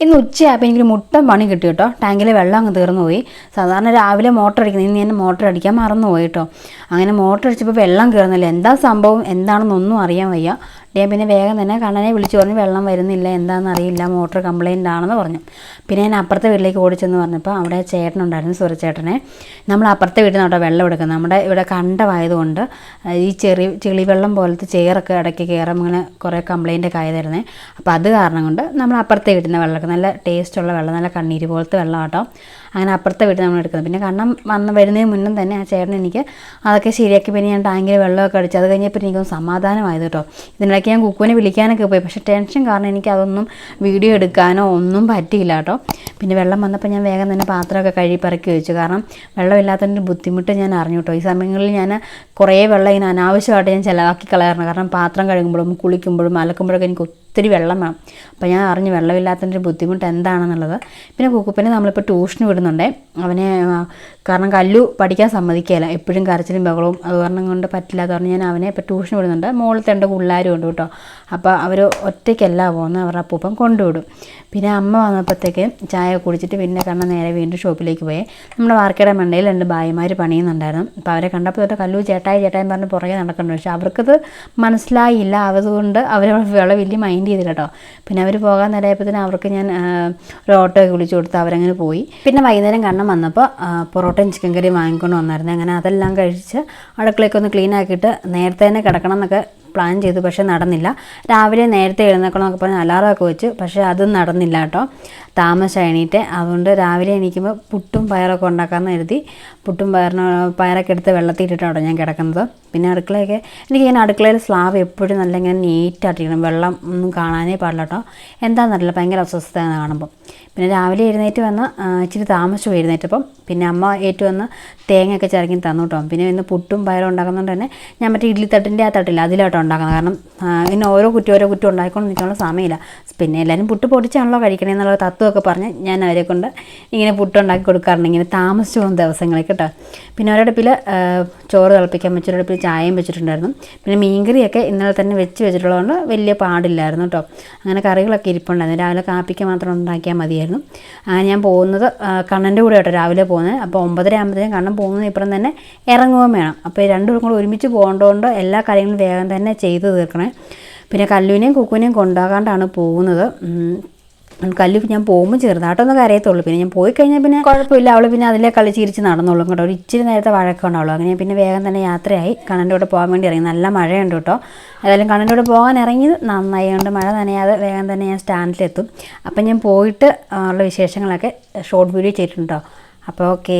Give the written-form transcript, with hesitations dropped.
ഇന്ന് ഉച്ചയായപ്പോൾ എനിക്കൊരു മുട്ടൻ പണി കിട്ടി കേട്ടോ. ടാങ്കിലെ വെള്ളം അങ്ങ് തീർന്നു പോയി. സാധാരണ രാവിലെ മോട്ടർ അടിക്കുന്നത്, ഇന്ന് ഞാൻ മോട്ടർ അടിക്കാൻ മറന്നു പോയി കേട്ടോ. അങ്ങനെ മോട്ടർ അടിച്ചപ്പോൾ വെള്ളം കയറുന്നില്ല. എന്താ സംഭവം എന്താണെന്നൊന്നും അറിയാൻ വയ്യ. ഞാൻ പിന്നെ വേഗം തന്നെ കണ്ണനെ വിളിച്ചു പറഞ്ഞു വെള്ളം വരുന്നില്ല, എന്താണെന്ന് അറിയില്ല, മോട്ടർ കംപ്ലയിൻ്റ് ആണെന്ന് പറഞ്ഞു. പിന്നെ ഞാൻ അപ്പുറത്തെ വീട്ടിലേക്ക് ഓടിച്ചെന്ന് പറഞ്ഞപ്പോൾ അവിടെ ചേട്ടനുണ്ടായിരുന്നു, സുരച്ചേട്ടനെ. നമ്മൾ അപ്പുറത്തെ വീട്ടിൽ നിന്നോട്ടോ വെള്ളം എടുക്കുന്നത്. നമ്മുടെ ഇവിടെ കണ്ടമായതുകൊണ്ട് ഈ ചെളിവെള്ളം പോലത്തെ ചേറൊക്കെ ഇടയ്ക്ക് കയറും, ഇങ്ങനെ കുറേ കംപ്ലയിൻ്റൊക്കെ ആയതായിരുന്നേ. അപ്പോൾ അത് കാരണം കൊണ്ട് നമ്മൾ അപ്പുറത്തെ വീട്ടിൽ നിന്ന് വെള്ളം, നല്ല ടേസ്റ്റുള്ള വെള്ളം, നല്ല കണ്ണീര് പോലത്തെ വെള്ളം കേട്ടോ. അങ്ങനെ അപ്പുറത്തെ വീട്ടിൽ നമ്മൾ എടുക്കുന്നത്. പിന്നെ കണ്ണം വരുന്നതിന് മുന്നും തന്നെ ആ ചേട്ടൻ എനിക്ക് അതൊക്കെ ശരിയാക്കി. പിന്നെ ഞാൻ ടാങ്കിൽ വെള്ളമൊക്കെ അടിച്ച് അത് കഴിഞ്ഞപ്പോൾ എനിക്കൊന്ന് സമാധാനമായത് കേട്ടോ. ഇതിനിടയ്ക്ക് ഞാൻ കുക്കുവിനെ വിളിക്കാനൊക്കെ പോയി, പക്ഷേ ടെൻഷൻ കാരണം എനിക്ക് അതൊന്നും വീഡിയോ എടുക്കാനോ ഒന്നും പറ്റിയില്ല കേട്ടോ. പിന്നെ വെള്ളം വന്നപ്പോൾ ഞാൻ വേഗം തന്നെ പാത്രമൊക്കെ കഴുകി പറക്കി വെച്ചു. കാരണം വെള്ളമില്ലാത്തതിൻ്റെ ബുദ്ധിമുട്ട് ഞാൻ അറിഞ്ഞു കേട്ടോ. ഈ സമയങ്ങളിൽ ഞാൻ കുറേ വെള്ളം ഇങ്ങനെ അനാവശ്യമായിട്ട് ഞാൻ ചിലവാക്കി കളയാറുണ്ട്. കാരണം പാത്രം കഴുകുമ്പോഴും കുളിക്കുമ്പോഴും അലക്കുമ്പോഴൊക്കെ എനിക്ക് ഒത്തിരി വെള്ളം വേണം. അപ്പോൾ ഞാൻ അറിഞ്ഞു വെള്ളമില്ലാത്തതിൻ്റെ ബുദ്ധിമുട്ട് എന്താണെന്നുള്ളത്. പിന്നെ കുക്കുപ്പിനെ നമ്മളിപ്പോൾ ട്യൂഷന് വിടുന്നുണ്ടേ. അവനെ കാരണം കല്ലു പഠിക്കാൻ സമ്മതിക്കുകയില്ല, എപ്പോഴും കരച്ചിലും ബഹളവും, അത് കാരണം കൊണ്ട് പറ്റില്ലാത്ത പറഞ്ഞ് ഞാൻ അവനെ ഇപ്പോൾ ട്യൂഷൻ വിടുന്നുണ്ട്. മുകളിലത്തെ 2 പിള്ളേരും ഉണ്ട് കേട്ടോ. അപ്പോൾ അവർ ഒറ്റയ്ക്കല്ല പോകുന്നത്, അവരുടെ അപ്പൂപ്പൻ കൊണ്ടുവിടും. പിന്നെ അമ്മ വന്നപ്പോഴത്തേക്ക് ചായ കുടിച്ചിട്ട് പിന്നെ നേരെ വീണ്ടും ഷോപ്പിലേക്ക് പോയി. നമ്മുടെ വാർക്കയുടെ മണ്ടയിൽ 2 ഭായിമാർ പണിയുന്നുണ്ടായിരുന്നു. അപ്പോൾ അവരെ കണ്ടപ്പോൾ തൊട്ട് കല്ലു ചേട്ടായി പറഞ്ഞ് പുറകെ നടക്കുന്നുണ്ട്. പക്ഷേ അവർക്കത് മനസ്സിലായില്ല, അതുകൊണ്ട് അവരെ വലിയ മൈൻഡ് ചെയ്തില്ല കേട്ടോ. പിന്നെ അവർ പോകാൻ നേരമായപ്പോഴത്തേനും അവർക്ക് ഞാൻ ഒരു ഓട്ടോ ഒക്കെ വിളിച്ചു കൊടുത്ത് അവരങ്ങനെ പോയി. പിന്നെ വൈകുന്നേരം കണ്ണം വന്നപ്പോൾ പൊറോട്ടയും ചിക്കൻ കറിയും വാങ്ങിക്കൊണ്ട് വന്നായിരുന്നു. അങ്ങനെ അതെല്ലാം കഴിച്ച് അടുക്കളയൊക്കെ ഒന്ന് ക്ലീൻ ആക്കിയിട്ട് നേരത്തെ തന്നെ കിടക്കണം എന്നൊക്കെ പ്ലാൻ ചെയ്തു. പക്ഷേ നടന്നില്ല. രാവിലെ നേരത്തെ എഴുന്നേക്കണമെന്നൊക്കെ പറഞ്ഞ് അലാറമൊക്കെ വെച്ചു, പക്ഷേ അതും നടന്നില്ല കേട്ടോ. താമസം എണീറ്റ്. അതുകൊണ്ട് രാവിലെ എണീക്കുമ്പോൾ പുട്ടും പയറൊക്കെ ഉണ്ടാക്കാമെന്ന് കരുതി പുട്ടും പയറൊക്കെ എടുത്ത് വെള്ളത്തിൽ ഇട്ടിട്ടാണ് ഞാൻ കിടക്കുന്നത്. പിന്നെ അടുക്കളയൊക്കെ എനിക്കിങ്ങനെ അടുക്കളയിൽ സ്ലാബ് എപ്പോഴും നല്ല ഇങ്ങനെ നീറ്റായിട്ടിരിക്കണം, വെള്ളം ഒന്നും കാണാനേ പാടില്ല കേട്ടോ. എന്താണെന്നറിയില്ല, ഭയങ്കര അസ്വസ്ഥത കാണുമ്പോൾ. പിന്നെ രാവിലെ എഴുന്നേറ്റ് വന്ന് ഇച്ചിരി താമസിച്ചു എഴുന്നേറ്റപ്പം പിന്നെ അമ്മ വന്ന് തേങ്ങയൊക്കെ ചിരങ്ങി തന്നു കേട്ടോ. പിന്നെ ഇന്ന് പുട്ടും പയറും ഉണ്ടാക്കുന്നതുകൊണ്ട് തന്നെ ഞാൻ മറ്റേ ഇഡ്ഡലി തട്ടിൻ്റെ ആ തട്ടില്ല അതിലോട്ടോ ഉണ്ടാക്കുന്നത്. കാരണം ഇന്ന് ഓരോ കുറ്റം ഉണ്ടാക്കിക്കൊണ്ട് നിൽക്കാനുള്ള സമയമില്ല. പിന്നെ എല്ലാവരും പുട്ട് പൊടിച്ചാണല്ലോ കഴിക്കണേ എന്നുള്ള തത്വമൊക്കെ പറഞ്ഞ് ഞാൻ അവരെ കൊണ്ട് ഇങ്ങനെ പുട്ടുണ്ടാക്കി കൊടുക്കാറുണ്ട്, ഇങ്ങനെ താമസിച്ചു പോകുന്ന ദിവസങ്ങളിൽ കേട്ടോ. പിന്നെ ഒരടുപ്പിൽ ചോറ് തിളപ്പിക്കാൻ വെച്ചൊരടുപ്പിൽ ചായയും വെച്ചിട്ടുണ്ടായിരുന്നു. പിന്നെ മീൻകറിയൊക്കെ ഇന്നലെ തന്നെ വെച്ചിട്ടുള്ളതുകൊണ്ട് വലിയ പാടില്ലായിരുന്നു കേട്ടോ. അങ്ങനെ കറികളൊക്കെ ഇരിപ്പുണ്ടായിരുന്നു. രാവിലെ കാപ്പിക്ക് മാത്രം ഉണ്ടാക്കിയാൽ മതിയായിരുന്നു. അങ്ങനെ ഞാൻ പോകുന്നത് കണ്ണൻ്റെ കൂടെ കേട്ടോ രാവിലെ പോകുന്നത്. അപ്പോൾ 9:30 ആകുമ്പോഴത്തേക്കും കണ്ണൻ പോകുന്നത് ഇപ്പുറം തന്നെ ഇറങ്ങുകയും വേണം. അപ്പോൾ 2 കൂടെ ഒരുമിച്ച് പോകേണ്ടതുകൊണ്ട് എല്ലാ കാര്യങ്ങളും വേഗം തന്നെ ചെയ്ത് തീർക്കണേ. പിന്നെ കല്ലുവിനെയും കുക്കുവിനെയും കൊണ്ടുപോകാണ്ടാണ് പോകുന്നത്. കല്ലു ഞാൻ പോകുമ്പോൾ ചെറുതായിട്ടൊന്നും കരയത്തുള്ളൂ. പിന്നെ ഞാൻ പോയി കഴിഞ്ഞാൽ പിന്നെ കുഴപ്പമില്ല, അവൾ പിന്നെ അതിലെ കളിച്ചിരിച്ച് നടന്നോളും കേട്ടോ. ഒരു ഇച്ചിരി നേരത്തെ വഴക്കമുണ്ടാവുള്ളൂ. അങ്ങനെ പിന്നെ വേഗം തന്നെ യാത്രയായി കണ്ണൻ്റെ കൂടെ പോകാൻ വേണ്ടി ഇറങ്ങി. നല്ല മഴയുണ്ട് കേട്ടോ. ഏതായാലും കണ്ണൻ്റെ കൂടെ പോകാൻ ഇറങ്ങിയത് നന്നായി. കൊണ്ട് മഴ നനയാതെ വേഗം തന്നെ ഞാൻ സ്റ്റാൻഡിലെത്തും. അപ്പം ഞാൻ പോയിട്ട് ഉള്ള വിശേഷങ്ങളൊക്കെ ഷോർട്ട് വീഡിയോ ചെയ്തിട്ടുണ്ടോ. അപ്പോൾ ഓക്കേ.